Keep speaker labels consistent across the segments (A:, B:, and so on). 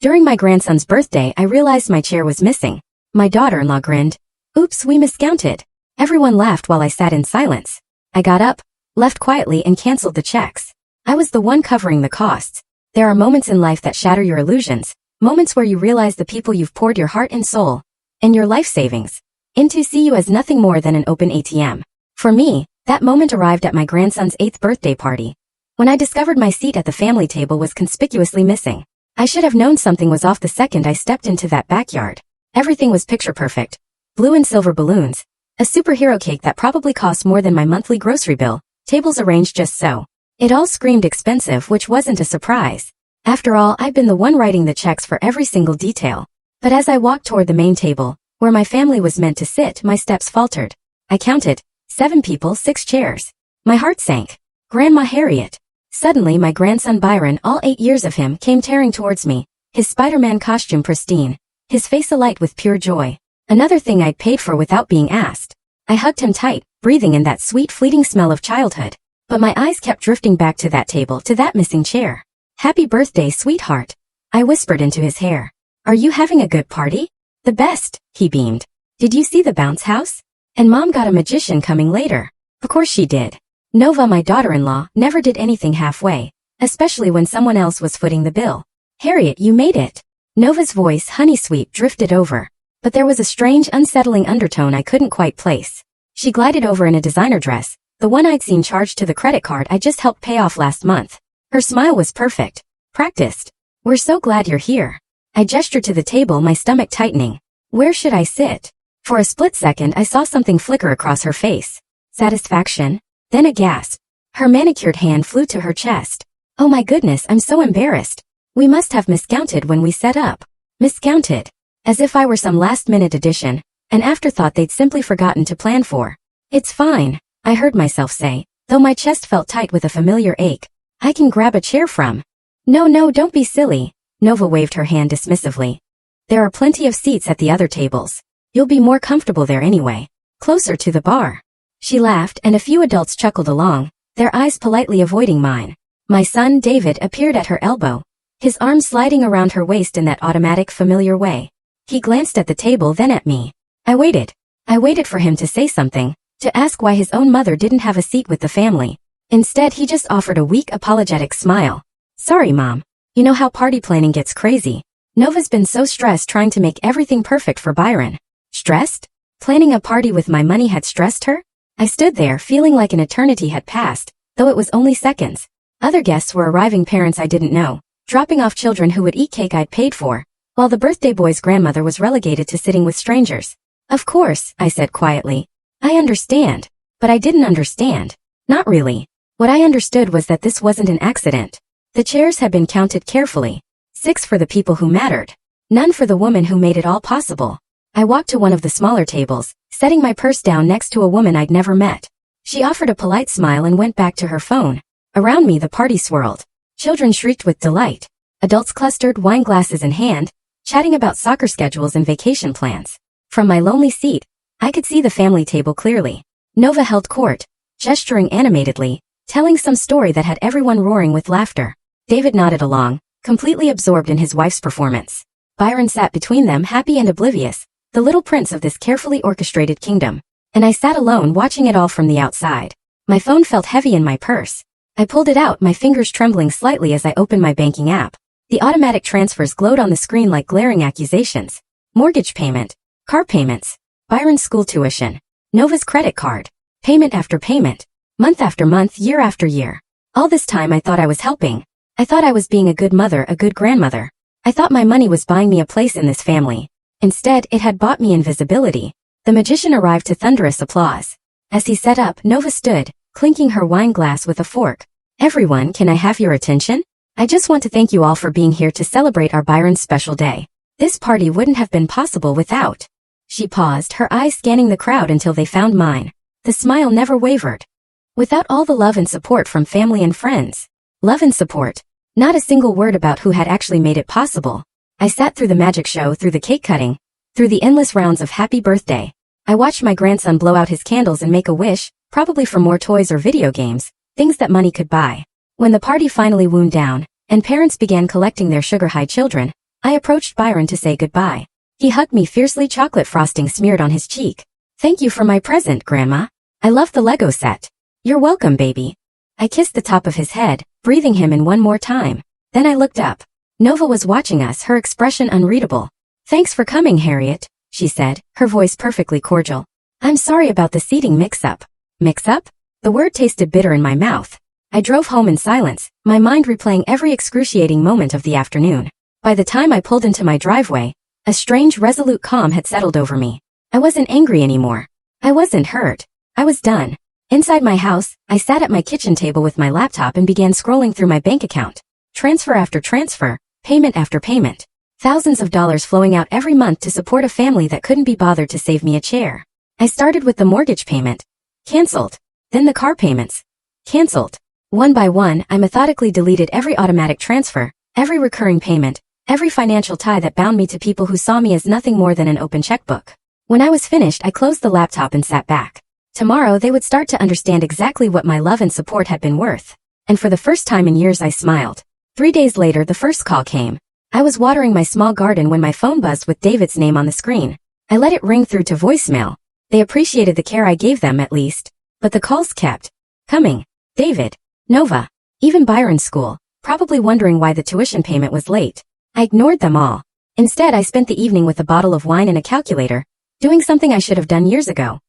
A: During my grandson's birthday, I realized my chair was missing. My daughter-in-law grinned. Oops, we miscounted. Everyone laughed while I sat in silence. I got up, left quietly and canceled the checks. I was the one covering the costs. There are moments in life that shatter your illusions, moments where you realize the people you've poured your heart and soul, and your life savings, into see you as nothing more than an open ATM. For me, that moment arrived at my grandson's 8th birthday party, when I discovered my seat at the family table was conspicuously missing. I should have known something was off the second I stepped into that backyard. Everything was picture perfect. Blue and silver balloons, a superhero cake that probably cost more than my monthly grocery bill, tables arranged just so. It all screamed expensive, which wasn't a surprise. After all, I'd been the one writing the checks for every single detail. But as I walked toward the main table, where my family was meant to sit, my steps faltered. I counted. 7 people, 6 chairs. My heart sank. Grandma Harriet. Suddenly my grandson Byron, all 8 years of him, came tearing towards me, his Spider-Man costume pristine, his face alight with pure joy. Another thing I'd paid for without being asked. I hugged him tight, breathing in that sweet fleeting smell of childhood. But my eyes kept drifting back to that table, to that missing chair. Happy birthday, sweetheart. I whispered into his hair. Are you having a good party? The best, he beamed. Did you see the bounce house? And Mom got a magician coming later. Of course she did. Nova, my daughter-in-law, never did anything halfway, especially when someone else was footing the bill. Harriet, you made it. Nova's voice, honey sweet, drifted over. But there was a strange, unsettling undertone I couldn't quite place. She glided over in a designer dress, the one I'd seen charged to the credit card I just helped pay off last month. Her smile was perfect. Practiced. We're so glad you're here. I gestured to the table, my stomach tightening. Where should I sit? For a split second I saw something flicker across her face. Satisfaction? Then a gasp. Her manicured hand flew to her chest. Oh my goodness, I'm so embarrassed. We must have miscounted when we set up. Miscounted. As if I were some last-minute addition, an afterthought they'd simply forgotten to plan for. It's fine, I heard myself say, though my chest felt tight with a familiar ache. I can grab a chair from. No, don't be silly. Nova waved her hand dismissively. There are plenty of seats at the other tables. You'll be more comfortable there anyway. Closer to the bar. She laughed and a few adults chuckled along, their eyes politely avoiding mine. My son David appeared at her elbow, his arm sliding around her waist in that automatic familiar way. He glanced at the table, then at me. I waited. I waited for him to say something, to ask why his own mother didn't have a seat with the family. Instead, he just offered a weak, apologetic smile. Sorry, Mom. You know how party planning gets crazy. Nova's been so stressed trying to make everything perfect for Byron. Stressed? Planning a party with my money had stressed her? I stood there feeling like an eternity had passed, though it was only seconds. Other guests were arriving, parents I didn't know, dropping off children who would eat cake I'd paid for, while the birthday boy's grandmother was relegated to sitting with strangers. Of course, I said quietly. I understand. But I didn't understand. Not really. What I understood was that this wasn't an accident. The chairs had been counted carefully. 6 for the people who mattered. None for the woman who made it all possible. I walked to one of the smaller tables, setting my purse down next to a woman I'd never met. She offered a polite smile and went back to her phone. Around me the party swirled. Children shrieked with delight. Adults clustered, wine glasses in hand, chatting about soccer schedules and vacation plans. From my lonely seat, I could see the family table clearly. Nova held court, gesturing animatedly, telling some story that had everyone roaring with laughter. David nodded along, completely absorbed in his wife's performance. Byron sat between them, happy and oblivious, the little prince of this carefully orchestrated kingdom. And I sat alone watching it all from the outside. My phone felt heavy in my purse. I pulled it out, my fingers trembling slightly as I opened my banking app. The automatic transfers glowed on the screen like glaring accusations. Mortgage payment, car payments, Byron's school tuition, Nova's credit card, payment after payment, month after month, year after year. All this time I thought I was helping. I thought I was being a good mother, a good grandmother. I thought my money was buying me a place in this family. Instead, it had bought me invisibility. The magician arrived to thunderous applause. As he sat up, Nova stood, clinking her wine glass with a fork. Everyone, can I have your attention? I just want to thank you all for being here to celebrate our Byron's special day. This party wouldn't have been possible without. She paused, her eyes scanning the crowd until they found mine. The smile never wavered. Without all the love and support from family and friends. Love and support. Not a single word about who had actually made it possible. I sat through the magic show, through the cake cutting, through the endless rounds of happy birthday. I watched my grandson blow out his candles and make a wish, probably for more toys or video games, things that money could buy. When the party finally wound down, and parents began collecting their sugar-high children, I approached Byron to say goodbye. He hugged me fiercely, chocolate frosting smeared on his cheek. Thank you for my present, Grandma. I love the Lego set. You're welcome, baby. I kissed the top of his head, breathing him in one more time. Then I looked up. Nova was watching us, her expression unreadable. Thanks for coming, Harriet, she said, her voice perfectly cordial. I'm sorry about the seating mix-up. Mix-up? The word tasted bitter in my mouth. I drove home in silence, my mind replaying every excruciating moment of the afternoon. By the time I pulled into my driveway, a strange, resolute calm had settled over me. I wasn't angry anymore. I wasn't hurt. I was done. Inside my house, I sat at my kitchen table with my laptop and began scrolling through my bank account. Transfer after transfer, payment after payment. Thousands of dollars flowing out every month to support a family that couldn't be bothered to save me a chair. I started with the mortgage payment. Canceled. Then the car payments. Canceled. One by one, I methodically deleted every automatic transfer, every recurring payment, every financial tie that bound me to people who saw me as nothing more than an open checkbook. When I was finished, I closed the laptop and sat back. Tomorrow they would start to understand exactly what my love and support had been worth. And for the first time in years I smiled. 3 days later the first call came. I was watering my small garden when my phone buzzed with David's name on the screen. I let it ring through to voicemail. They appreciated the care I gave them at least. But the calls kept coming. David, Nova, even Byron's school, probably wondering why the tuition payment was late. I ignored them all. Instead I spent the evening with a bottle of wine and a calculator, doing something I should have done years ago.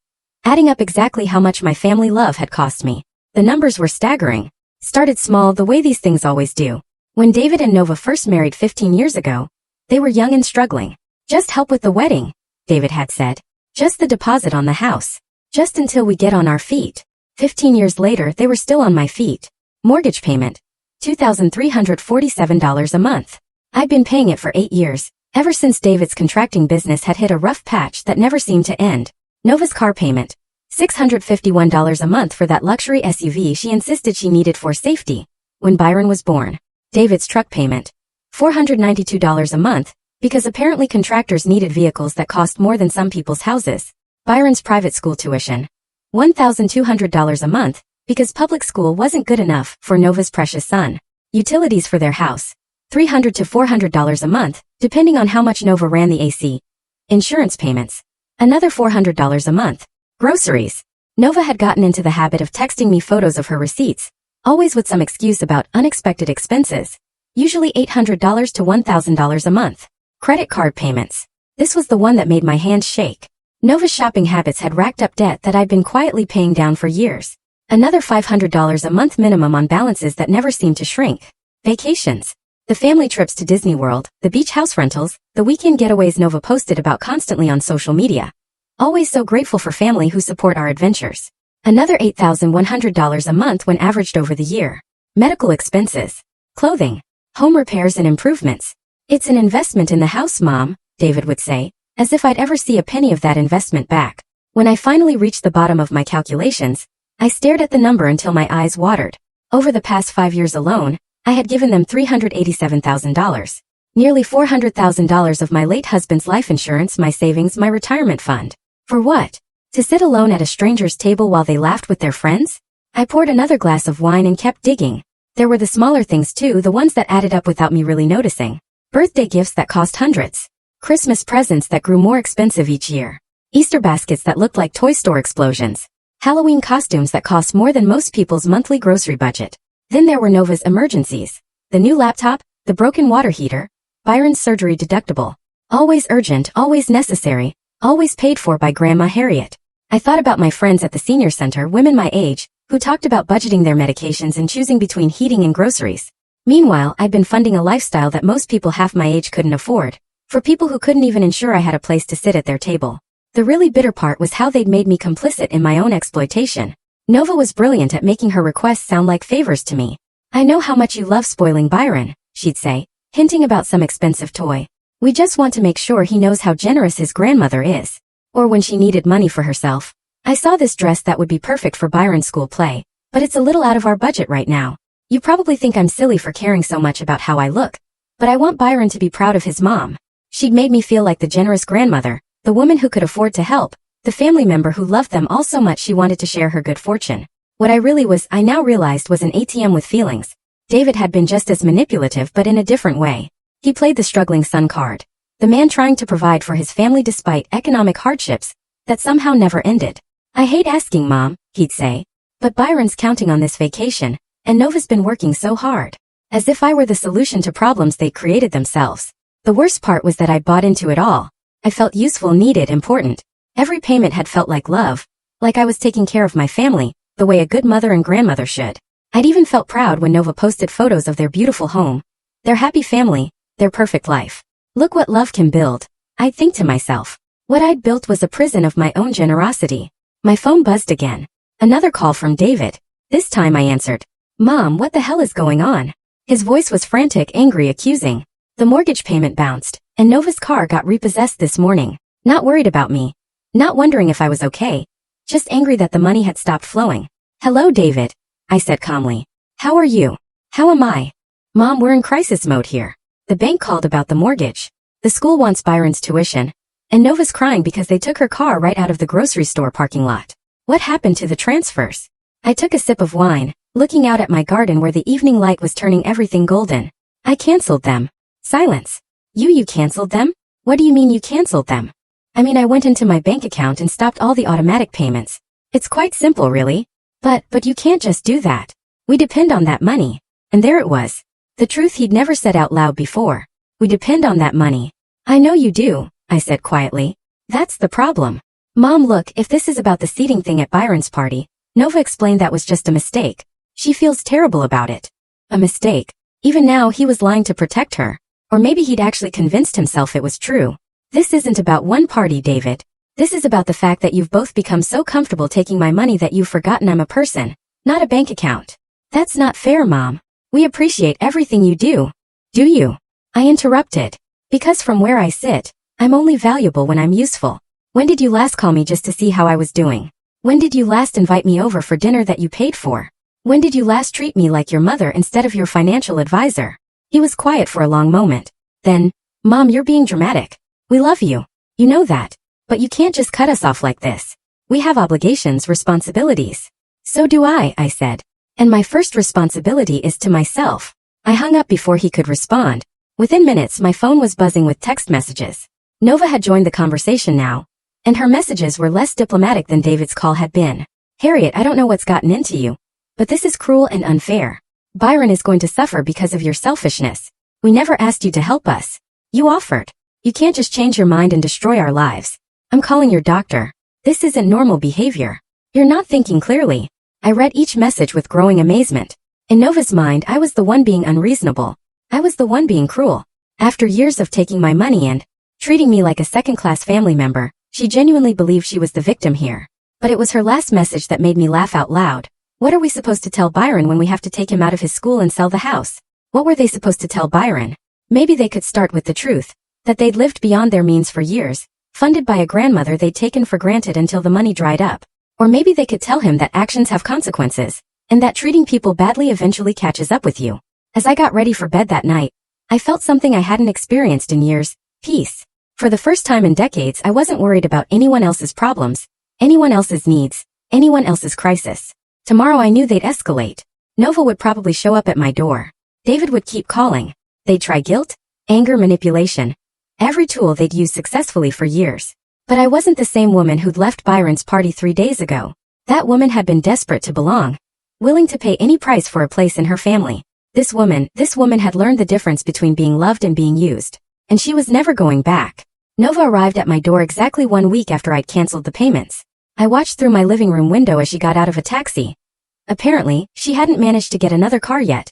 A: Adding up exactly how much my family love had cost me. The numbers were staggering. Started small the way these things always do. When David and Nova first married 15 years ago, they were young and struggling. Just help with the wedding, David had said. Just the deposit on the house. Just until we get on our feet. 15 years later they were still on my feet. Mortgage payment. $2,347 a month. I'd been paying it for 8 years, ever since David's contracting business had hit a rough patch that never seemed to end. Nova's car payment. $651 a month for that luxury SUV she insisted she needed for safety when Byron was born. David's truck payment. $492 a month, because apparently contractors needed vehicles that cost more than some people's houses. Byron's private school tuition. $1,200 a month, because public school wasn't good enough for Nova's precious son. Utilities for their house. $300 to $400 a month, depending on how much Nova ran the AC. Insurance payments. Another $400 a month. Groceries. Nova had gotten into the habit of texting me photos of her receipts, always with some excuse about unexpected expenses. Usually $800 to $1,000 a month. Credit card payments. This was the one that made my hands shake. Nova's shopping habits had racked up debt that I'd been quietly paying down for years. Another $500 a month minimum on balances that never seemed to shrink. Vacations. The family trips to Disney World, the beach house rentals, the weekend getaways Nova posted about constantly on social media. Always so grateful for family who support our adventures. Another $8,100 a month when averaged over the year. Medical expenses. Clothing. Home repairs and improvements. It's an investment in the house, Mom, David would say, as if I'd ever see a penny of that investment back. When I finally reached the bottom of my calculations, I stared at the number until my eyes watered. Over the past 5 years alone, I had given them $387,000. Nearly $400,000 of my late husband's life insurance, my savings, my retirement fund. For what? To sit alone at a stranger's table while they laughed with their friends? I poured another glass of wine and kept digging. There were the smaller things too, the ones that added up without me really noticing. Birthday gifts that cost hundreds. Christmas presents that grew more expensive each year. Easter baskets that looked like toy store explosions. Halloween costumes that cost more than most people's monthly grocery budget. Then there were Nova's emergencies. The new laptop, the broken water heater, Byron's surgery deductible. Always urgent, always necessary, always paid for by Grandma Harriet. I thought about my friends at the senior center, women my age, who talked about budgeting their medications and choosing between heating and groceries. Meanwhile, I'd been funding a lifestyle that most people half my age couldn't afford, for people who couldn't even ensure I had a place to sit at their table. The really bitter part was how they'd made me complicit in my own exploitation. Nova was brilliant at making her requests sound like favors to me. I know how much you love spoiling Byron, she'd say, hinting about some expensive toy. We just want to make sure he knows how generous his grandmother is. Or when she needed money for herself. I saw this dress that would be perfect for Byron's school play, but it's a little out of our budget right now. You probably think I'm silly for caring so much about how I look, but I want Byron to be proud of his mom. She'd made me feel like the generous grandmother, the woman who could afford to help, the family member who loved them all so much she wanted to share her good fortune. What I really was, I now realized, was an ATM with feelings. David had been just as manipulative but in a different way. He played the struggling son card. The man trying to provide for his family despite economic hardships that somehow never ended. I hate asking, Mom, he'd say. But Byron's counting on this vacation, and Nova's been working so hard. As if I were the solution to problems they created themselves. The worst part was that I'd bought into it all. I felt useful, needed, important. Every payment had felt like love. Like I was taking care of my family, the way a good mother and grandmother should. I'd even felt proud when Nova posted photos of their beautiful home, their happy family, their perfect life. Look what love can build, I'd think to myself. What I'd built was a prison of my own generosity. My phone buzzed again. Another call from David. This time I answered. Mom, what the hell is going on? His voice was frantic, angry, accusing. The mortgage payment bounced, and Nova's car got repossessed this morning. Not worried about me. Not wondering if I was okay. Just angry that the money had stopped flowing. Hello, David, I said calmly. How are you? How am I? Mom, we're in crisis mode here. The bank called about the mortgage. The school wants Byron's tuition. And Nova's crying because they took her car right out of the grocery store parking lot. What happened to the transfers? I took a sip of wine, looking out at my garden where the evening light was turning everything golden. I canceled them. Silence. You canceled them? What do you mean you canceled them? I mean I went into my bank account and stopped all the automatic payments. It's quite simple, really. But you can't just do that. We depend on that money. And there it was. The truth he'd never said out loud before. We depend on that money. I know you do, I said quietly. That's the problem. Mom, look, if this is about the seating thing at Byron's party, Nova explained that was just a mistake. She feels terrible about it. A mistake. Even now he was lying to protect her. Or maybe he'd actually convinced himself it was true. This isn't about one party, David. This is about the fact that you've both become so comfortable taking my money that you've forgotten I'm a person, not a bank account. That's not fair, Mom. We appreciate everything you do. Do you? I interrupted. Because from where I sit, I'm only valuable when I'm useful. When did you last call me just to see how I was doing? When did you last invite me over for dinner that you paid for? When did you last treat me like your mother instead of your financial advisor? He was quiet for a long moment. Then, Mom, you're being dramatic. We love you. You know that. But you can't just cut us off like this. We have obligations, responsibilities. So do I said. And my first responsibility is to myself. I hung up before he could respond. Within minutes, my phone was buzzing with text messages. Nova had joined the conversation now, and her messages were less diplomatic than David's call had been. Harriet, I don't know what's gotten into you, but this is cruel and unfair. Byron is going to suffer because of your selfishness. We never asked you to help us. You offered. You can't just change your mind and destroy our lives. I'm calling your doctor. This isn't normal behavior. You're not thinking clearly. I read each message with growing amazement. In Nova's mind, I was the one being unreasonable. I was the one being cruel. After years of taking my money and treating me like a second-class family member, she genuinely believed she was the victim here. But it was her last message that made me laugh out loud. What are we supposed to tell Byron when we have to take him out of his school and sell the house? What were they supposed to tell Byron? Maybe they could start with the truth, that they'd lived beyond their means for years, funded by a grandmother they'd taken for granted until the money dried up. Or maybe they could tell him that actions have consequences, and that treating people badly eventually catches up with you. As I got ready for bed that night, I felt something I hadn't experienced in years, peace. For the first time in decades, I wasn't worried about anyone else's problems, anyone else's needs, anyone else's crisis. Tomorrow I knew they'd escalate. Nova would probably show up at my door. David would keep calling. They'd try guilt, anger, manipulation. Every tool they'd used successfully for years. But I wasn't the same woman who'd left Byron's party 3 days ago. That woman had been desperate to belong, willing to pay any price for a place in her family. This woman had learned the difference between being loved and being used. And she was never going back. Nova arrived at my door exactly 1 week after I'd canceled the payments. I watched through my living room window as she got out of a taxi. Apparently, she hadn't managed to get another car yet.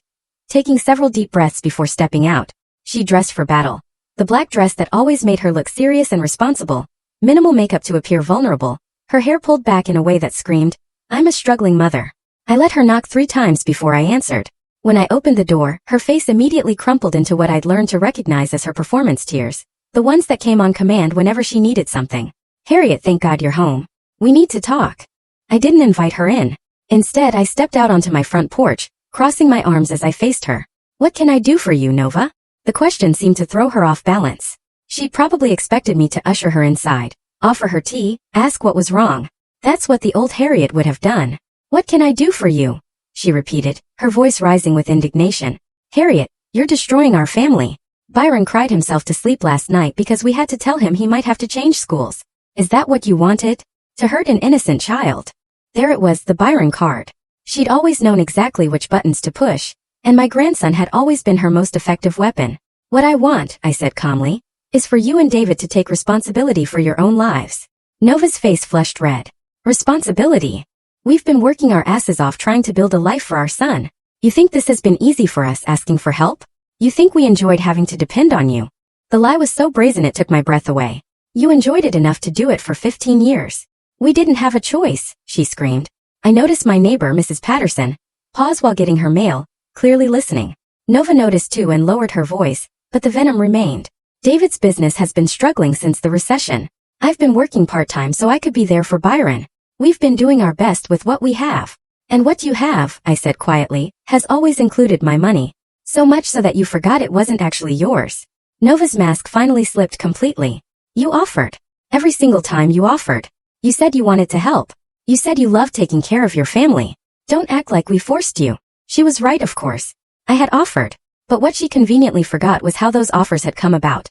A: Taking several deep breaths before stepping out, she dressed for battle. The black dress that always made her look serious and responsible, minimal makeup to appear vulnerable, her hair pulled back in a way that screamed, I'm a struggling mother. I let her knock 3 times before I answered. When I opened the door, her face immediately crumpled into what I'd learned to recognize as her performance tears, the ones that came on command whenever she needed something. Harriet, thank God you're home. We need to talk. I didn't invite her in. Instead, I stepped out onto my front porch, crossing my arms as I faced her. What can I do for you, Nova? The question seemed to throw her off balance. She'd probably expected me to usher her inside, offer her tea, ask what was wrong. That's what the old Harriet would have done. What can I do for you? She repeated, her voice rising with indignation. Harriet, you're destroying our family. Byron cried himself to sleep last night because we had to tell him he might have to change schools. Is that what you wanted? To hurt an innocent child? There it was, the Byron card. She'd always known exactly which buttons to push, and my grandson had always been her most effective weapon. What I want, I said calmly, is for you and David to take responsibility for your own lives. Nova's face flushed red. Responsibility? We've been working our asses off trying to build a life for our son. You think this has been easy for us asking for help? You think we enjoyed having to depend on you? The lie was so brazen it took my breath away. You enjoyed it enough to do it for 15 years. We didn't have a choice, she screamed. I noticed my neighbor, Mrs. Patterson, pause while getting her mail, clearly listening. Nova noticed too and lowered her voice, but the venom remained. David's business has been struggling since the recession. I've been working part-time so I could be there for Byron. We've been doing our best with what we have. And what you have, I said quietly, has always included my money. So much so that you forgot it wasn't actually yours. Nova's mask finally slipped completely. You offered. Every single time you offered. You said you wanted to help. You said you loved taking care of your family. Don't act like we forced you. She was right, of course. I had offered. But what she conveniently forgot was how those offers had come about.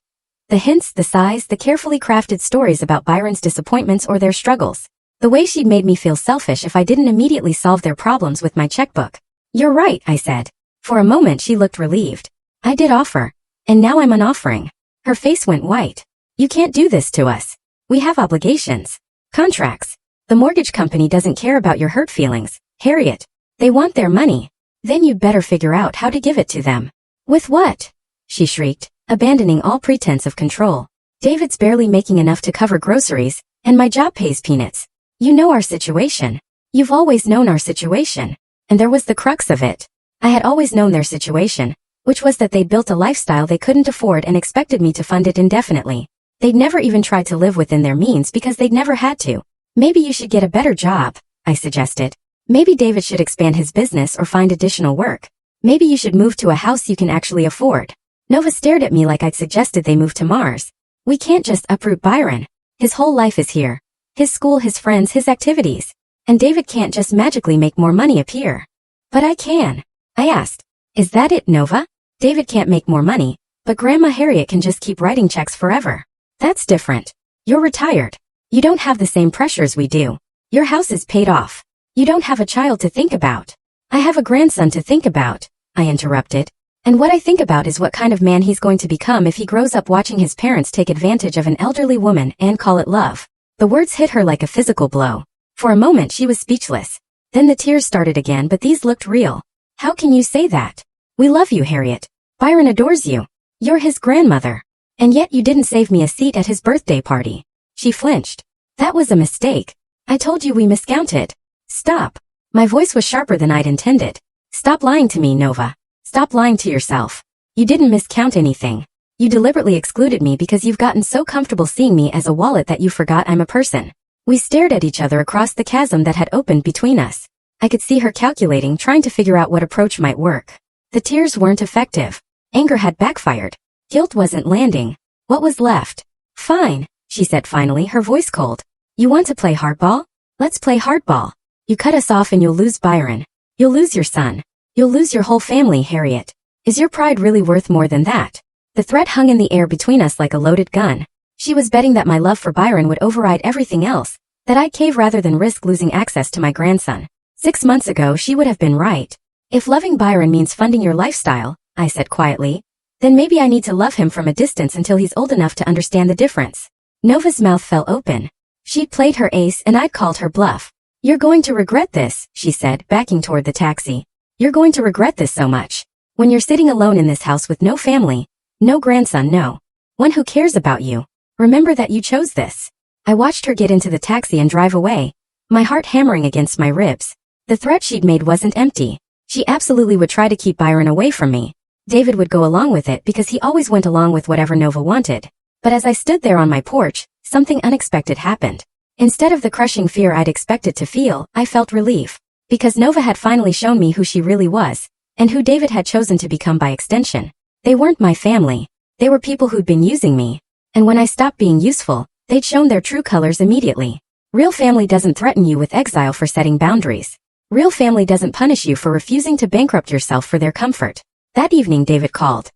A: The hints, the sighs, the carefully crafted stories about Byron's disappointments or their struggles. The way she'd made me feel selfish if I didn't immediately solve their problems with my checkbook. You're right, I said. For a moment she looked relieved. I did offer. And now I'm unoffering. Her face went white. You can't do this to us. We have obligations. Contracts. The mortgage company doesn't care about your hurt feelings, Harriet. They want their money. Then you'd better figure out how to give it to them. With what? She shrieked, abandoning all pretense of control. David's barely making enough to cover groceries, and my job pays peanuts. You know our situation. You've always known our situation. And there was the crux of it. I had always known their situation, which was that they'd built a lifestyle they couldn't afford and expected me to fund it indefinitely. They'd never even tried to live within their means because they'd never had to. Maybe you should get a better job, I suggested. Maybe David should expand his business or find additional work. Maybe you should move to a house you can actually afford. Nova stared at me like I'd suggested they move to Mars. We can't just uproot Byron. His whole life is here. His school, his friends, his activities. And David can't just magically make more money appear. But I can. I asked. Is that it, Nova? David can't make more money, but Grandma Harriet can just keep writing checks forever. That's different. You're retired. You don't have the same pressures we do. Your house is paid off. You don't have a child to think about. I have a grandson to think about, I interrupted. And what I think about is what kind of man he's going to become if he grows up watching his parents take advantage of an elderly woman and call it love. The words hit her like a physical blow. For a moment she was speechless. Then the tears started again, but these looked real. How can you say that? We love you, Harriet. Byron adores you. You're his grandmother. And yet you didn't save me a seat at his birthday party. She flinched. That was a mistake. I told you we miscounted. Stop. My voice was sharper than I'd intended. Stop lying to me, Nova. Stop lying to yourself. You didn't miscount anything. You deliberately excluded me because you've gotten so comfortable seeing me as a wallet that you forgot I'm a person. We stared at each other across the chasm that had opened between us. I could see her calculating, trying to figure out what approach might work. The tears weren't effective. Anger had backfired. Guilt wasn't landing. What was left? Fine, she said finally, her voice cold. You want to play hardball? Let's play hardball. You cut us off and you'll lose Byron. You'll lose your son. You'll lose your whole family, Harriet. Is your pride really worth more than that? The threat hung in the air between us like a loaded gun. She was betting that my love for Byron would override everything else, that I'd cave rather than risk losing access to my grandson. 6 months ago she would have been right. If loving Byron means funding your lifestyle, I said quietly, then maybe I need to love him from a distance until he's old enough to understand the difference. Nova's mouth fell open. She'd played her ace and I'd called her bluff. You're going to regret this, she said, backing toward the taxi. You're going to regret this so much. When you're sitting alone in this house with no family, no grandson, no one who cares about you. Remember that you chose this. I watched her get into the taxi and drive away, my heart hammering against my ribs. The threat she'd made wasn't empty. She absolutely would try to keep Byron away from me. David would go along with it because he always went along with whatever Nova wanted. But as I stood there on my porch, something unexpected happened. Instead of the crushing fear I'd expected to feel, I felt relief. Because Nova had finally shown me who she really was, and who David had chosen to become by extension. They weren't my family. They were people who'd been using me. And when I stopped being useful, they'd shown their true colors immediately. Real family doesn't threaten you with exile for setting boundaries. Real family doesn't punish you for refusing to bankrupt yourself for their comfort. That evening David called.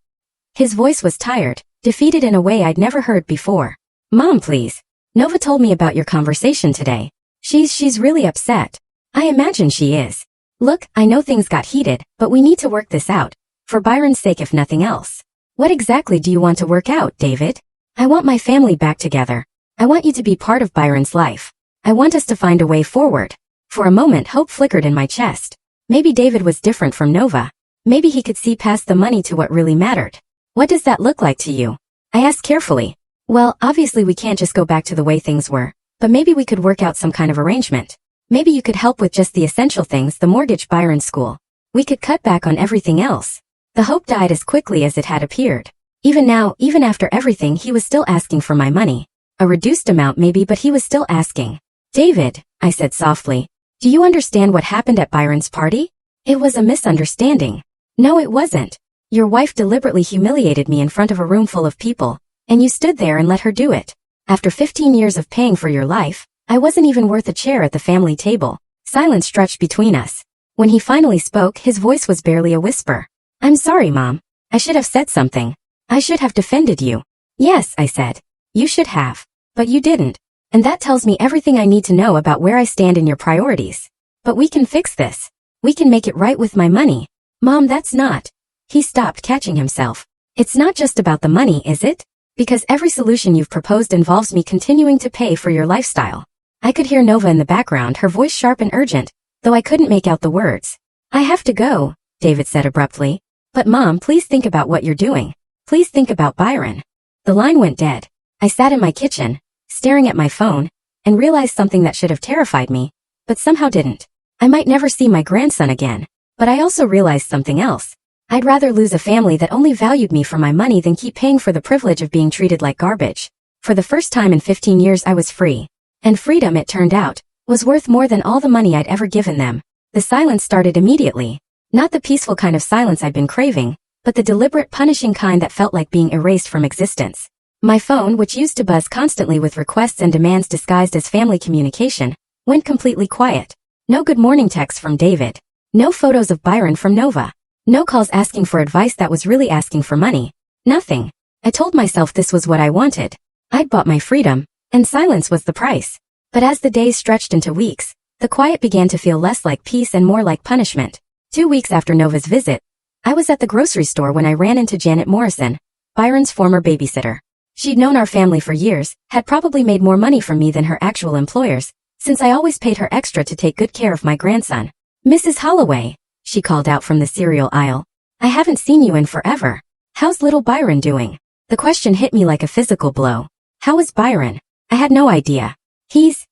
A: His voice was tired, defeated in a way I'd never heard before. Mom, please. Nova told me about your conversation today. She's really upset. I imagine she is. Look, I know things got heated, but we need to work this out. For Byron's sake if nothing else. What exactly do you want to work out, David? I want my family back together. I want you to be part of Byron's life. I want us to find a way forward. For a moment hope flickered in my chest. Maybe David was different from Nova. Maybe he could see past the money to what really mattered. What does that look like to you? I asked carefully. Well, obviously we can't just go back to the way things were, but maybe we could work out some kind of arrangement. Maybe you could help with just the essential things, the mortgage, Byron's school. We could cut back on everything else. The hope died as quickly as it had appeared. Even now, even after everything, he was still asking for my money. A reduced amount maybe, but he was still asking. David, I said softly, do you understand what happened at Byron's party? It was a misunderstanding. No, it wasn't. Your wife deliberately humiliated me in front of a room full of people, and you stood there and let her do it. After 15 years of paying for your life, I wasn't even worth a chair at the family table. Silence stretched between us. When he finally spoke, his voice was barely a whisper. I'm sorry, Mom. I should have said something. I should have defended you. Yes, I said. You should have. But you didn't. And that tells me everything I need to know about where I stand in your priorities. But we can fix this. We can make it right with my money. Mom, that's not. He stopped, catching himself. It's not just about the money, is it? Because every solution you've proposed involves me continuing to pay for your lifestyle. I could hear Nova in the background, her voice sharp and urgent, though I couldn't make out the words. I have to go, David said abruptly. But Mom, please think about what you're doing. Please think about Byron. The line went dead. I sat in my kitchen, staring at my phone, and realized something that should have terrified me, but somehow didn't. I might never see my grandson again. But I also realized something else. I'd rather lose a family that only valued me for my money than keep paying for the privilege of being treated like garbage. For the first time in 15 years I was free. And freedom, it turned out, was worth more than all the money I'd ever given them. The silence started immediately. Not the peaceful kind of silence I'd been craving, but the deliberate, punishing kind that felt like being erased from existence. My phone, which used to buzz constantly with requests and demands disguised as family communication, went completely quiet. No good morning texts from David. No photos of Byron from Nova. No calls asking for advice that was really asking for money. Nothing. I told myself this was what I wanted. I'd bought my freedom, and silence was the price. But as the days stretched into weeks, the quiet began to feel less like peace and more like punishment. 2 weeks after Nova's visit, I was at the grocery store when I ran into Janet Morrison, Byron's former babysitter. She'd known our family for years, had probably made more money from me than her actual employers, since I always paid her extra to take good care of my grandson. Mrs. Holloway, she called out from the cereal aisle. I haven't seen you in forever. How's little Byron doing? The question hit me like a physical blow. How is Byron? I had no idea. He's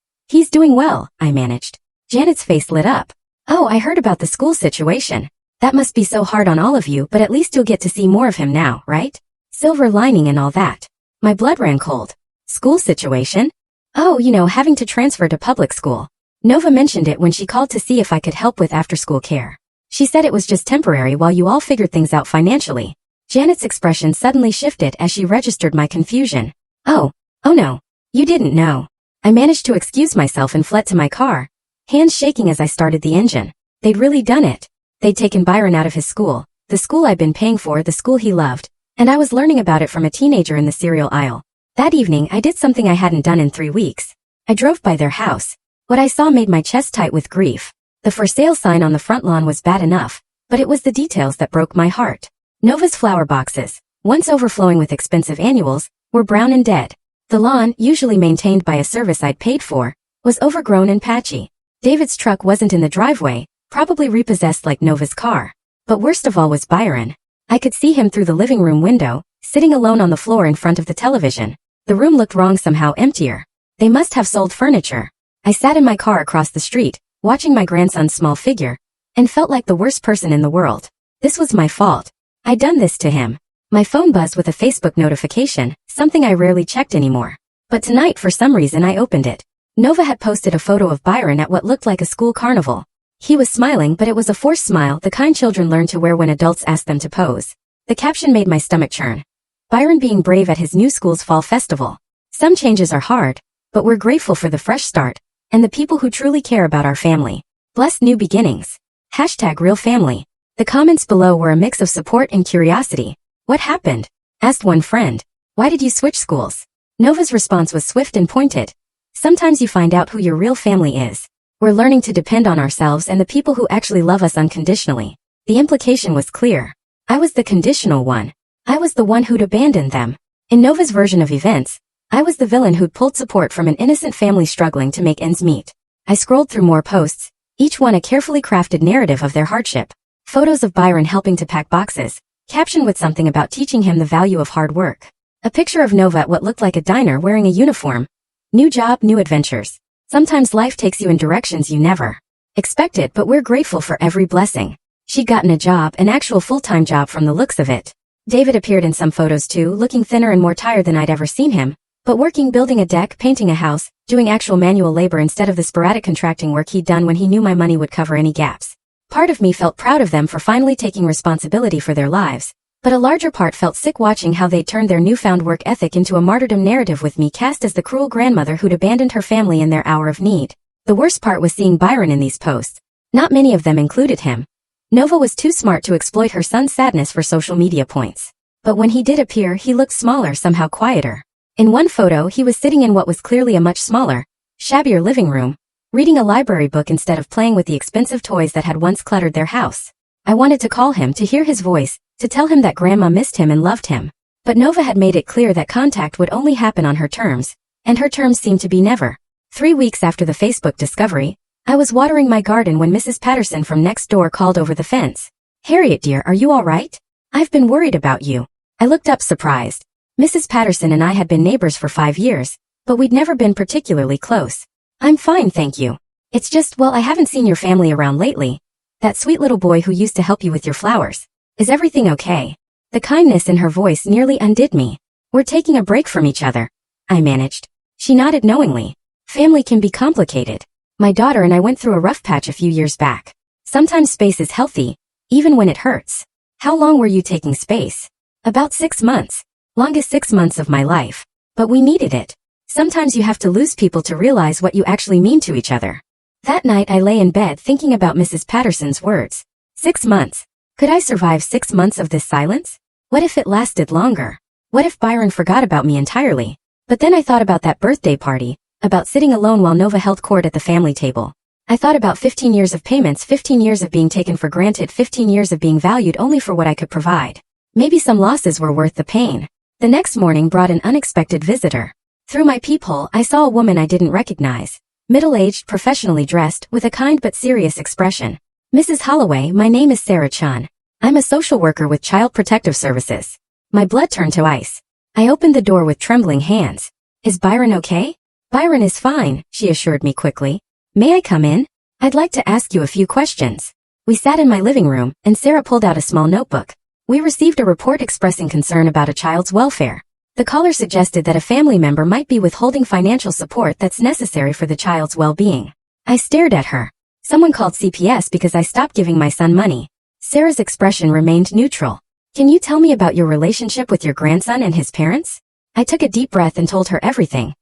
A: doing well, I managed. Janet's face lit up. Oh, I heard about the school situation. That must be so hard on all of you, but at least you'll get to see more of him now, right? Silver lining and all that. My blood ran cold. School situation? Oh, having to transfer to public school. Nova mentioned it when she called to see if I could help with after-school care. She said it was just temporary while you all figured things out financially. Janet's expression suddenly shifted as she registered my confusion. Oh no. You didn't know. I managed to excuse myself and fled to my car, hands shaking as I started the engine. They'd really done it. They'd taken Byron out of his school, the school I'd been paying for, the school he loved, and I was learning about it from a teenager in the cereal aisle. That evening, I did something I hadn't done in 3 weeks. I drove by their house. What I saw made my chest tight with grief. The for sale sign on the front lawn was bad enough, but it was the details that broke my heart. Nova's flower boxes, once overflowing with expensive annuals, were brown and dead. The lawn, usually maintained by a service I'd paid for, was overgrown and patchy. David's truck wasn't in the driveway, probably repossessed like Nova's car. But worst of all was Byron. I could see him through the living room window, sitting alone on the floor in front of the television. The room looked wrong, somehow emptier. They must have sold furniture. I sat in my car across the street, watching my grandson's small figure, and felt like the worst person in the world. This was my fault. I'd done this to him. My phone buzzed with a Facebook notification, something I rarely checked anymore. But tonight, for some reason, I opened it. Nova had posted a photo of Byron at what looked like a school carnival. He was smiling, but it was a forced smile, the kind children learn to wear when adults ask them to pose. The caption made my stomach churn. Byron being brave at his new school's fall festival. Some changes are hard, but we're grateful for the fresh start, and the people who truly care about our family. Blessed new beginnings. #RealFamily. The comments below were a mix of support and curiosity. What happened? asked one friend. Why did you switch schools? Nova's response was swift and pointed. Sometimes you find out who your real family is. We're learning to depend on ourselves and the people who actually love us unconditionally. The implication was clear. I was the conditional one. I was the one who'd abandoned them. In Nova's version of events, I was the villain who'd pulled support from an innocent family struggling to make ends meet. I scrolled through more posts, each one a carefully crafted narrative of their hardship. Photos of Byron helping to pack boxes, captioned with something about teaching him the value of hard work. A picture of Nova at what looked like a diner wearing a uniform. New job, new adventures. Sometimes life takes you in directions you never expected, but we're grateful for every blessing. She'd gotten a job, an actual full-time job from the looks of it. David appeared in some photos too, looking thinner and more tired than I'd ever seen him, but working, building a deck, painting a house, doing actual manual labor instead of the sporadic contracting work he'd done when he knew my money would cover any gaps. Part of me felt proud of them for finally taking responsibility for their lives, but a larger part felt sick watching how they turned their newfound work ethic into a martyrdom narrative, with me cast as the cruel grandmother who'd abandoned her family in their hour of need. The worst part was seeing Byron in these posts. Not many of them included him. Nova was too smart to exploit her son's sadness for social media points. But when he did appear, he looked smaller, somehow quieter. In one photo, he was sitting in what was clearly a much smaller, shabbier living room, reading a library book instead of playing with the expensive toys that had once cluttered their house. I wanted to call him, to hear his voice, to tell him that Grandma missed him and loved him. But Nova had made it clear that contact would only happen on her terms, and her terms seemed to be never. 3 weeks after the Facebook discovery, I was watering my garden when Mrs. Patterson from next door called over the fence. "Harriet dear, are you all right? I've been worried about you." I looked up surprised. Mrs. Patterson and I had been neighbors for 5 years, but we'd never been particularly close. "I'm fine, thank you. It's just, well, I haven't seen your family around lately. That sweet little boy who used to help you with your flowers. Is everything okay?" The kindness in her voice nearly undid me. "We're taking a break from each other," I managed. She nodded knowingly. "Family can be complicated. My daughter and I went through a rough patch a few years back. Sometimes space is healthy, even when it hurts." "How long were you taking space?" "About 6 months. Longest 6 months of my life. But we needed it. Sometimes you have to lose people to realize what you actually mean to each other." That night I lay in bed thinking about Mrs. Patterson's words. 6 months. Could I survive 6 months of this silence? What if it lasted longer? What if Byron forgot about me entirely? But then I thought about that birthday party, about sitting alone while Nova held court at the family table. I thought about 15 years of payments, 15 years of being taken for granted, 15 years of being valued only for what I could provide. Maybe some losses were worth the pain. The next morning brought an unexpected visitor. Through my peephole, I saw a woman I didn't recognize. Middle-aged, professionally dressed, with a kind but serious expression. "Mrs. Holloway, my name is Sarah Chun. I'm a social worker with Child Protective Services." My blood turned to ice. I opened the door with trembling hands. "Is Byron okay?" "Byron is fine," she assured me quickly. "May I come in? I'd like to ask you a few questions." We sat in my living room, and Sarah pulled out a small notebook. We received a report expressing concern about a child's welfare. The caller suggested that a family member might be withholding financial support that's necessary for the child's well-being. I stared at her. "Someone called CPS because I stopped giving my son money." Sarah's expression remained neutral. "Can you tell me about your relationship with your grandson and his parents?" I took a deep breath and told her everything.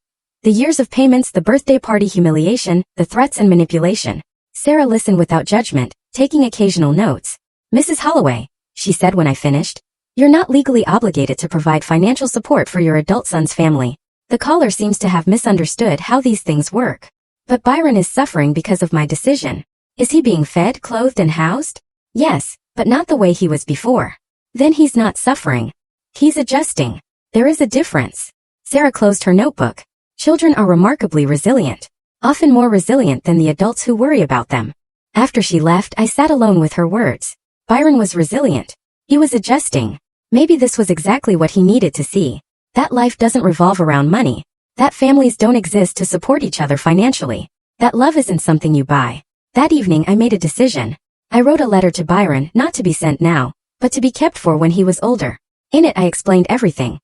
A: The years of payments, the birthday party humiliation, the threats and manipulation. Sarah listened without judgment, taking occasional notes. "Mrs. Holloway," she said when I finished, "you're not legally obligated to provide financial support for your adult son's family." The caller seems to have misunderstood how these things work. "But Byron is suffering because of my decision. Is he being fed, clothed, and housed?" "Yes, but not the way he was before." "Then he's not suffering. He's adjusting. There is a difference." Sarah closed her notebook. "Children are remarkably resilient, often more resilient than the adults who worry about them." After she left, I sat alone with her words. Byron was resilient. He was adjusting. Maybe this was exactly what he needed to see. That life doesn't revolve around money. That families don't exist to support each other financially. That love isn't something you buy. That evening I made a decision. I wrote a letter to Byron, not to be sent now, but to be kept for when he was older. In it I explained everything.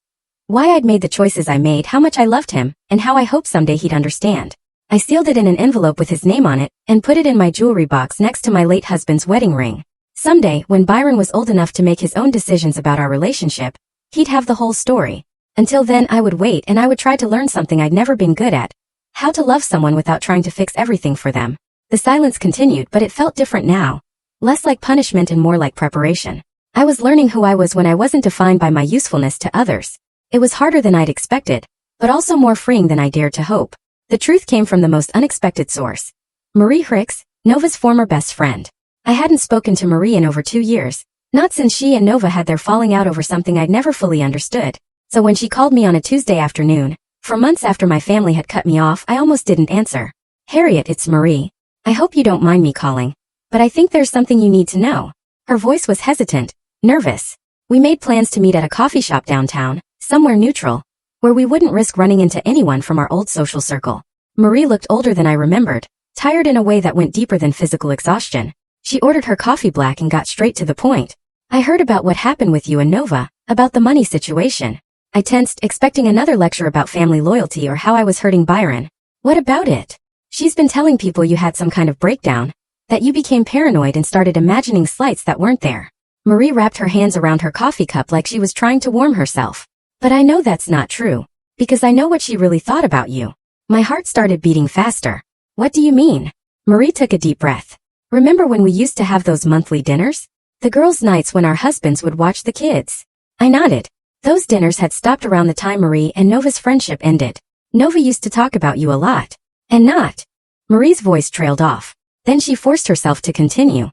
A: Why I'd made the choices I made, how much I loved him, and how I hoped someday he'd understand. I sealed it in an envelope with his name on it, and put it in my jewelry box next to my late husband's wedding ring. Someday, when Byron was old enough to make his own decisions about our relationship, he'd have the whole story. Until then I would wait and I would try to learn something I'd never been good at. How to love someone without trying to fix everything for them. The silence continued, but it felt different now. Less like punishment and more like preparation. I was learning who I was when I wasn't defined by my usefulness to others. It was harder than I'd expected, but also more freeing than I dared to hope. The truth came from the most unexpected source. Marie Hicks, Nova's former best friend. I hadn't spoken to Marie in over 2 years, not since she and Nova had their falling out over something I'd never fully understood. So when she called me on a Tuesday afternoon, for months after my family had cut me off, I almost didn't answer. Harriet, it's Marie. I hope you don't mind me calling, but I think there's something you need to know. Her voice was hesitant, nervous. We made plans to meet at a coffee shop downtown, somewhere neutral, where we wouldn't risk running into anyone from our old social circle. Marie looked older than I remembered, tired in a way that went deeper than physical exhaustion. She ordered her coffee black and got straight to the point. I heard about what happened with you and Nova, about the money situation. I tensed, expecting another lecture about family loyalty or how I was hurting Byron. What about it? She's been telling people you had some kind of breakdown, that you became paranoid and started imagining slights that weren't there. Marie wrapped her hands around her coffee cup like she was trying to warm herself. But I know that's not true, because I know what she really thought about you. My heart started beating faster. What do you mean? Marie took a deep breath. Remember when we used to have those monthly dinners? The girls' nights when our husbands would watch the kids. I nodded. Those dinners had stopped around the time Marie and Nova's friendship ended. Nova used to talk about you a lot. And not. Marie's voice trailed off. Then she forced herself to continue.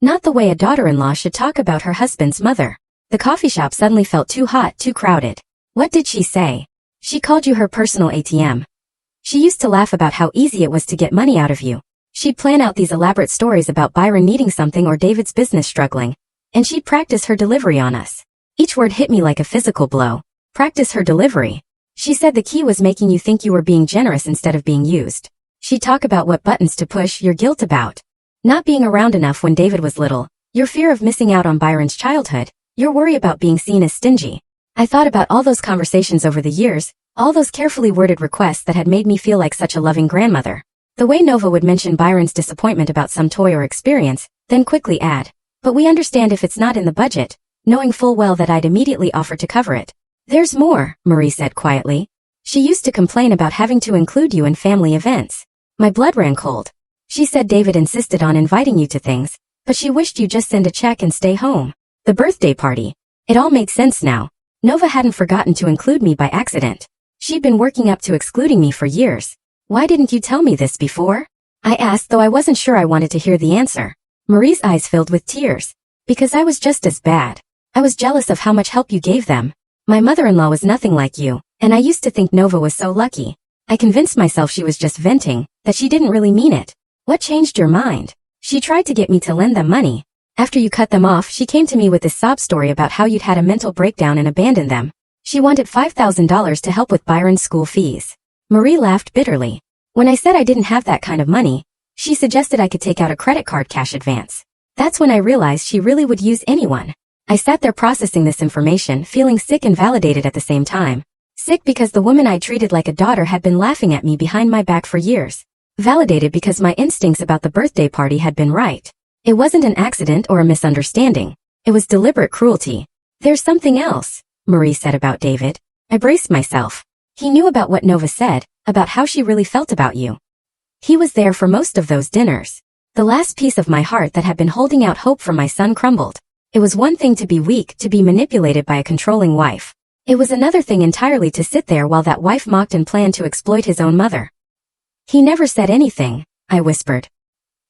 A: Not the way a daughter-in-law should talk about her husband's mother. The coffee shop suddenly felt too hot, too crowded. What did she say? She called you her personal ATM. She used to laugh about how easy it was to get money out of you. She'd plan out these elaborate stories about Byron needing something or David's business struggling. And she'd practice her delivery on us. Each word hit me like a physical blow. Practice her delivery. She said the key was making you think you were being generous instead of being used. She'd talk about what buttons to push, your guilt about not being around enough when David was little, your fear of missing out on Byron's childhood, your worry about being seen as stingy. I thought about all those conversations over the years, all those carefully worded requests that had made me feel like such a loving grandmother. The way Nova would mention Byron's disappointment about some toy or experience, then quickly add, "But we understand if it's not in the budget," knowing full well that I'd immediately offer to cover it. "There's more," Marie said quietly. She used to complain about having to include you in family events. My blood ran cold. She said David insisted on inviting you to things, but she wished you'd just send a check and stay home. The birthday party. It all made sense now. Nova hadn't forgotten to include me by accident. She'd been working up to excluding me for years. "Why didn't you tell me this before?" I asked, though I wasn't sure I wanted to hear the answer. Marie's eyes filled with tears. "Because I was just as bad. I was jealous of how much help you gave them. My mother-in-law was nothing like you, and I used to think Nova was so lucky. I convinced myself she was just venting, that she didn't really mean it. What changed your mind? She tried to get me to lend them money. After you cut them off, she came to me with this sob story about how you'd had a mental breakdown and abandoned them. She wanted $5,000 to help with Byron's school fees." Marie laughed bitterly. "When I said I didn't have that kind of money, she suggested I could take out a credit card cash advance. That's when I realized she really would use anyone." I sat there processing this information, feeling sick and validated at the same time. Sick because the woman I treated like a daughter had been laughing at me behind my back for years. Validated because my instincts about the birthday party had been right. It wasn't an accident or a misunderstanding. It was deliberate cruelty. "There's something else," Marie said about David. I braced myself. He knew about what Nova said, about how she really felt about you. He was there for most of those dinners. The last piece of my heart that had been holding out hope for my son crumbled. It was one thing to be weak, to be manipulated by a controlling wife. It was another thing entirely to sit there while that wife mocked and planned to exploit his own mother. "He never said anything," I whispered.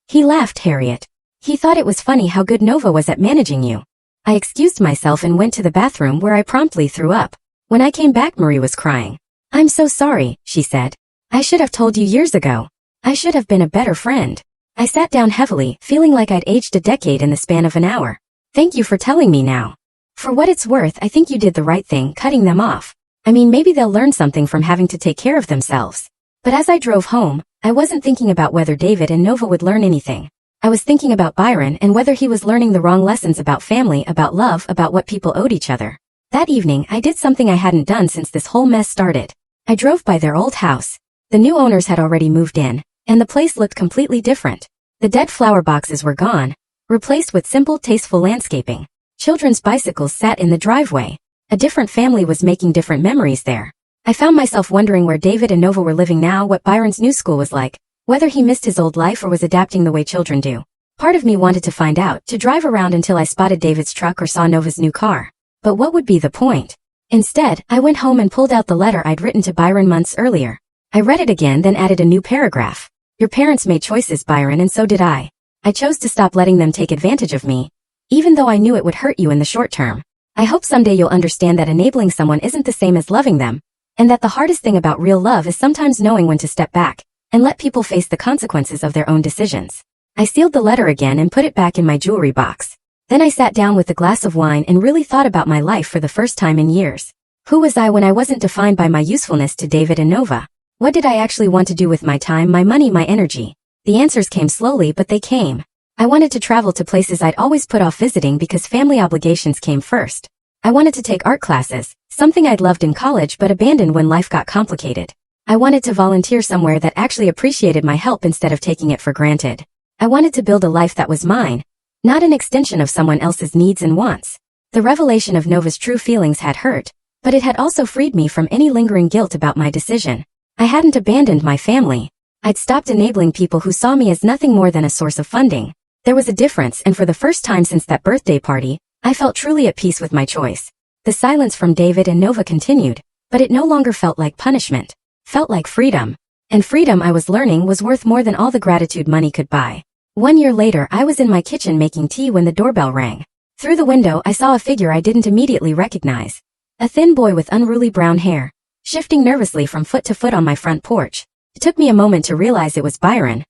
A: "He laughed, Harriet. He thought it was funny how good Nova was at managing you." I excused myself and went to the bathroom where I promptly threw up. When I came back, Marie was crying. "I'm so sorry," she said. "I should have told you years ago. I should have been a better friend." I sat down heavily, feeling like I'd aged a decade in the span of an hour. "Thank you for telling me now. For what it's worth, I think you did the right thing, cutting them off. I mean, maybe they'll learn something from having to take care of themselves." But as I drove home, I wasn't thinking about whether David and Nova would learn anything. I was thinking about Byron and whether he was learning the wrong lessons about family, about love, about what people owed each other. That evening, I did something I hadn't done since this whole mess started. I drove by their old house. The new owners had already moved in, and the place looked completely different. The dead flower boxes were gone, replaced with simple, tasteful landscaping. Children's bicycles sat in the driveway. A different family was making different memories there. I found myself wondering where David and Nova were living now, what Byron's new school was like, whether he missed his old life or was adapting the way children do. Part of me wanted to find out, to drive around until I spotted David's truck or saw Nova's new car. But what would be the point? Instead, I went home and pulled out the letter I'd written to Byron months earlier. I read it again, then added a new paragraph. Your parents made choices, Byron, and so did I. I chose to stop letting them take advantage of me, even though I knew it would hurt you in the short term. I hope someday you'll understand that enabling someone isn't the same as loving them, and that the hardest thing about real love is sometimes knowing when to step back and let people face the consequences of their own decisions. I sealed the letter again and put it back in my jewelry box. Then I sat down with a glass of wine and really thought about my life for the first time in years. Who was I when I wasn't defined by my usefulness to David and Nova? What did I actually want to do with my time, my money, my energy? The answers came slowly, but they came. I wanted to travel to places I'd always put off visiting because family obligations came first. I wanted to take art classes, something I'd loved in college but abandoned when life got complicated. I wanted to volunteer somewhere that actually appreciated my help instead of taking it for granted. I wanted to build a life that was mine, not an extension of someone else's needs and wants. The revelation of Nova's true feelings had hurt, but it had also freed me from any lingering guilt about my decision. I hadn't abandoned my family. I'd stopped enabling people who saw me as nothing more than a source of funding. There was a difference, and for the first time since that birthday party, I felt truly at peace with my choice. The silence from David and Nova continued, but it no longer felt like punishment. Felt like freedom. And freedom, I was learning, was worth more than all the gratitude money could buy. 1 year later, I was in my kitchen making tea when the doorbell rang. Through the window, I saw a figure I didn't immediately recognize. A thin boy with unruly brown hair, shifting nervously from foot to foot on my front porch. It took me a moment to realize it was Byron.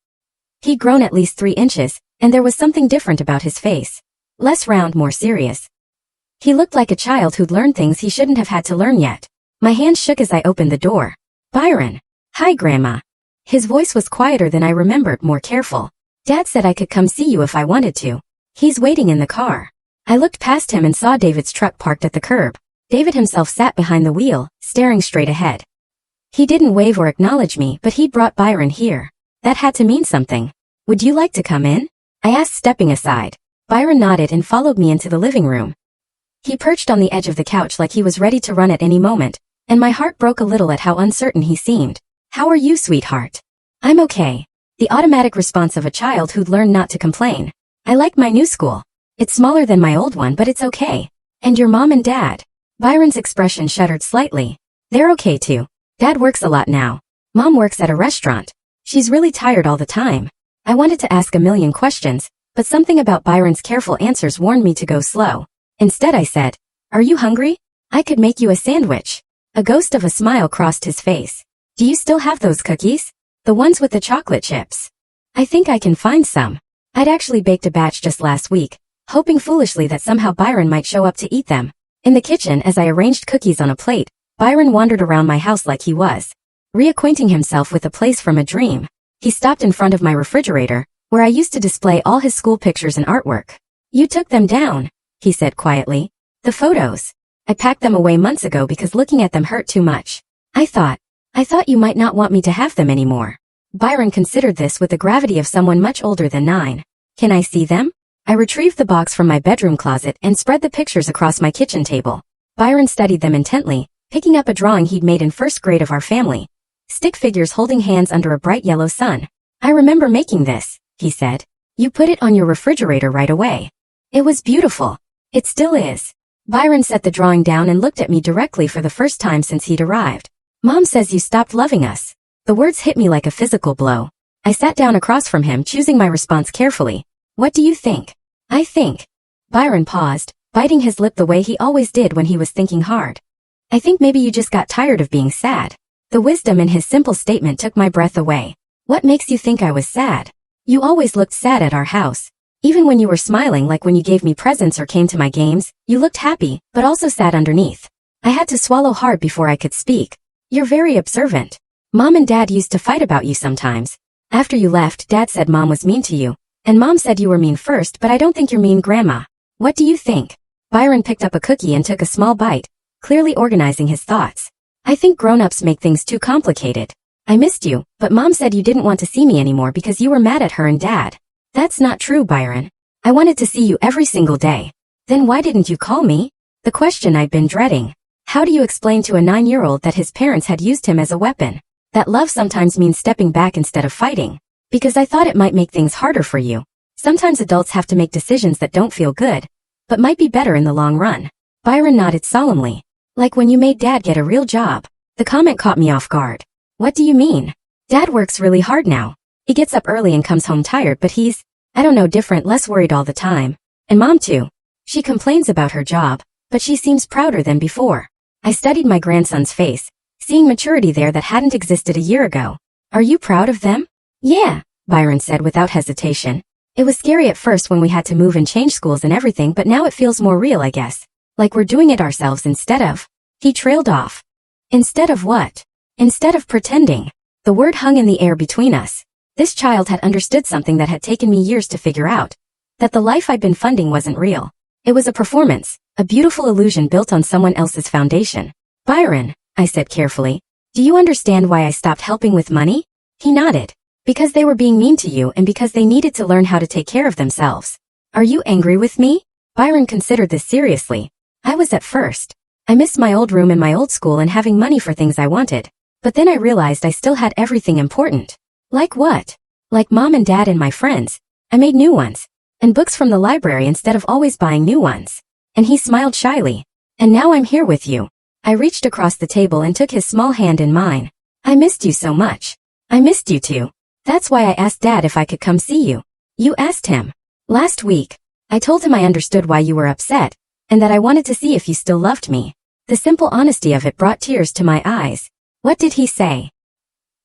A: He'd grown at least 3 inches, and there was something different about his face. Less round, more serious. He looked like a child who'd learned things he shouldn't have had to learn yet. My hand shook as I opened the door. Byron. Hi, Grandma. His voice was quieter than I remembered, more careful. Dad said I could come see you if I wanted to. He's waiting in the car. I looked past him and saw David's truck parked at the curb. David himself sat behind the wheel, staring straight ahead. He didn't wave or acknowledge me, but he'd brought Byron here. That had to mean something. Would you like to come in? I asked, stepping aside. Byron nodded and followed me into the living room. He perched on the edge of the couch like he was ready to run at any moment, and my heart broke a little at how uncertain he seemed. How are you, sweetheart? I'm okay. The automatic response of a child who'd learned not to complain. I like my new school. It's smaller than my old one, but it's okay. And your mom and dad? Byron's expression shuddered slightly. They're okay too. Dad works a lot now. Mom works at a restaurant. She's really tired all the time. I wanted to ask a million questions, but something about Byron's careful answers warned me to go slow. Instead I said, Are you hungry? I could make you a sandwich. A ghost of a smile crossed his face. Do you still have those cookies? The ones with the chocolate chips? I think I can find some. I'd actually baked a batch just last week, hoping foolishly that somehow Byron might show up to eat them. In the kitchen, as I arranged cookies on a plate, Byron wandered around my house like he was reacquainting himself with a place from a dream. He stopped in front of my refrigerator, where I used to display all his school pictures and artwork. You took them down, he said quietly. The photos. I packed them away months ago because looking at them hurt too much. I thought you might not want me to have them anymore. Byron considered this with the gravity of someone much older than 9. Can I see them? I retrieved the box from my bedroom closet and spread the pictures across my kitchen table. Byron studied them intently, picking up a drawing he'd made in first grade of our family. Stick figures holding hands under a bright yellow sun. I remember making this, he said. You put it on your refrigerator right away. It was beautiful. It still is. Byron set the drawing down and looked at me directly for the first time since he'd arrived. Mom says you stopped loving us. The words hit me like a physical blow. I sat down across from him, choosing my response carefully. What do you think? I think. Byron paused, biting his lip the way he always did when he was thinking hard. I think maybe you just got tired of being sad. The wisdom in his simple statement took my breath away. What makes you think I was sad? You always looked sad at our house. Even when you were smiling, like when you gave me presents or came to my games, you looked happy, but also sad underneath. I had to swallow hard before I could speak. You're very observant. Mom and Dad used to fight about you sometimes. After you left, Dad said Mom was mean to you. And Mom said you were mean first, but I don't think you're mean, Grandma. What do you think? Byron picked up a cookie and took a small bite, clearly organizing his thoughts. I think grown-ups make things too complicated. I missed you, but Mom said you didn't want to see me anymore because you were mad at her and Dad. That's not true, Byron. I wanted to see you every single day. Then why didn't you call me? The question I'd been dreading. How do you explain to a 9-year-old that his parents had used him as a weapon? That love sometimes means stepping back instead of fighting. Because I thought it might make things harder for you. Sometimes adults have to make decisions that don't feel good, but might be better in the long run. Byron nodded solemnly. Like when you made Dad get a real job. The comment caught me off guard. What do you mean? Dad works really hard now. He gets up early and comes home tired, but he's, I don't know, different, less worried all the time. And Mom too. She complains about her job, but she seems prouder than before. I studied my grandson's face, seeing maturity there that hadn't existed a year ago. Are you proud of them? Yeah, Byron said without hesitation. It was scary at first when we had to move and change schools and everything, but now it feels more real, I guess. Like we're doing it ourselves instead of. He trailed off. Instead of what? Instead of pretending. The word hung in the air between us. This child had understood something that had taken me years to figure out. That the life I'd been funding wasn't real. It was a performance, a beautiful illusion built on someone else's foundation. Byron, I said carefully, do you understand why I stopped helping with money? He nodded. Because they were being mean to you and because they needed to learn how to take care of themselves. Are you angry with me? Byron considered this seriously. I was at first. I missed my old room and my old school and having money for things I wanted. But then I realized I still had everything important. Like what? Like Mom and Dad and my friends. I made new ones. And books from the library instead of always buying new ones. And he smiled shyly. And now I'm here with you. I reached across the table and took his small hand in mine. I missed you so much. I missed you too. That's why I asked Dad if I could come see you. You asked him. Last week. I told him I understood why you were upset, and that I wanted to see if you still loved me. The simple honesty of it brought tears to my eyes. What did he say?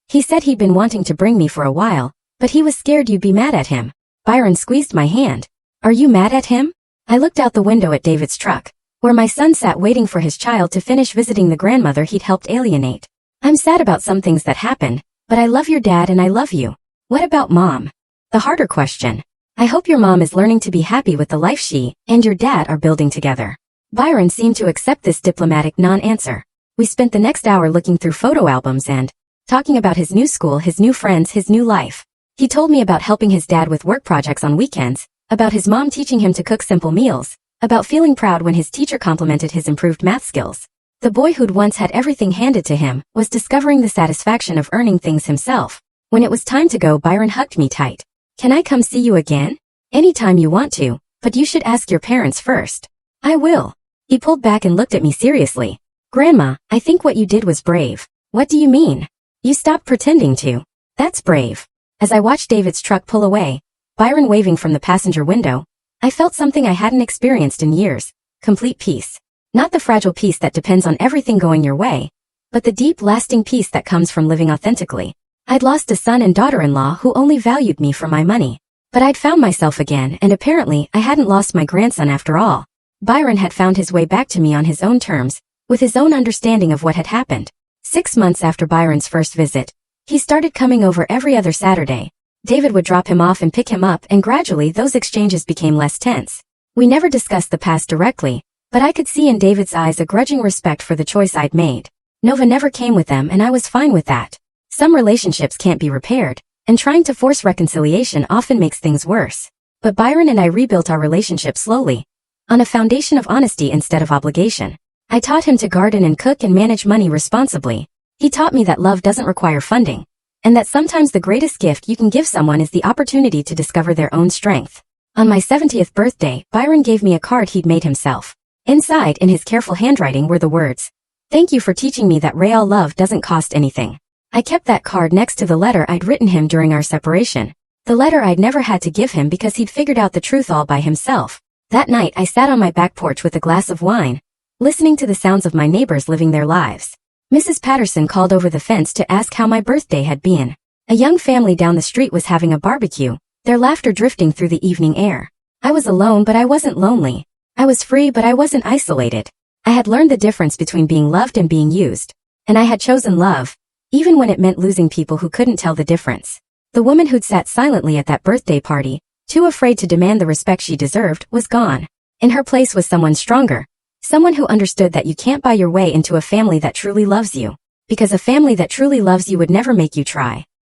A: He said he'd been wanting to bring me for a while, but he was scared you'd be mad at him. Byron squeezed my hand. Are you mad at him? I looked out the window at David's truck, where my son sat waiting for his child to finish visiting the grandmother he'd helped alienate. I'm sad about some things that happened, but I love your dad and I love you. What about Mom? The harder question. I hope your mom is learning to be happy with the life she and your dad are building together. Byron seemed to accept this diplomatic non-answer. We spent the next hour looking through photo albums and talking about his new school, his new friends, his new life. He told me about helping his dad with work projects on weekends, about his mom teaching him to cook simple meals, about feeling proud when his teacher complimented his improved math skills. The boy who'd once had everything handed to him was discovering the satisfaction of earning things himself. When it was time to go, Byron hugged me tight. Can I come see you again? Anytime you want to, but you should ask your parents first. I will. He pulled back and looked at me seriously. Grandma, I think what you did was brave. What do you mean? You stopped pretending to. That's brave. As I watched David's truck pull away, Byron waving from the passenger window, I felt something I hadn't experienced in years. Complete peace. Not the fragile peace that depends on everything going your way, but the deep, lasting peace that comes from living authentically. I'd lost a son and daughter-in-law who only valued me for my money. But I'd found myself again, and apparently I hadn't lost my grandson after all. Byron had found his way back to me on his own terms, with his own understanding of what had happened. 6 months after Byron's first visit, he started coming over every other Saturday. David would drop him off and pick him up, and gradually those exchanges became less tense. We never discussed the past directly, but I could see in David's eyes a grudging respect for the choice I'd made. Nova never came with them, and I was fine with that. Some relationships can't be repaired, and trying to force reconciliation often makes things worse. But Byron and I rebuilt our relationship slowly, on a foundation of honesty instead of obligation. I taught him to garden and cook and manage money responsibly. He taught me that love doesn't require funding, and that sometimes the greatest gift you can give someone is the opportunity to discover their own strength. On my 70th birthday, Byron gave me a card he'd made himself. Inside, in his careful handwriting, were the words, "Thank you for teaching me that real love doesn't cost anything." I kept that card next to the letter I'd written him during our separation. The letter I'd never had to give him because he'd figured out the truth all by himself. That night I sat on my back porch with a glass of wine, listening to the sounds of my neighbors living their lives. Mrs. Patterson called over the fence to ask how my birthday had been. A young family down the street was having a barbecue, their laughter drifting through the evening air. I was alone, but I wasn't lonely. I was free, but I wasn't isolated. I had learned the difference between being loved and being used, and I had chosen love, even when it meant losing people who couldn't tell the difference. The woman who'd sat silently at that birthday party, too afraid to demand the respect she deserved, was gone. In her place was someone stronger, someone who understood that you can't buy your way into a family that truly loves you, because a family that truly loves you would never make you try.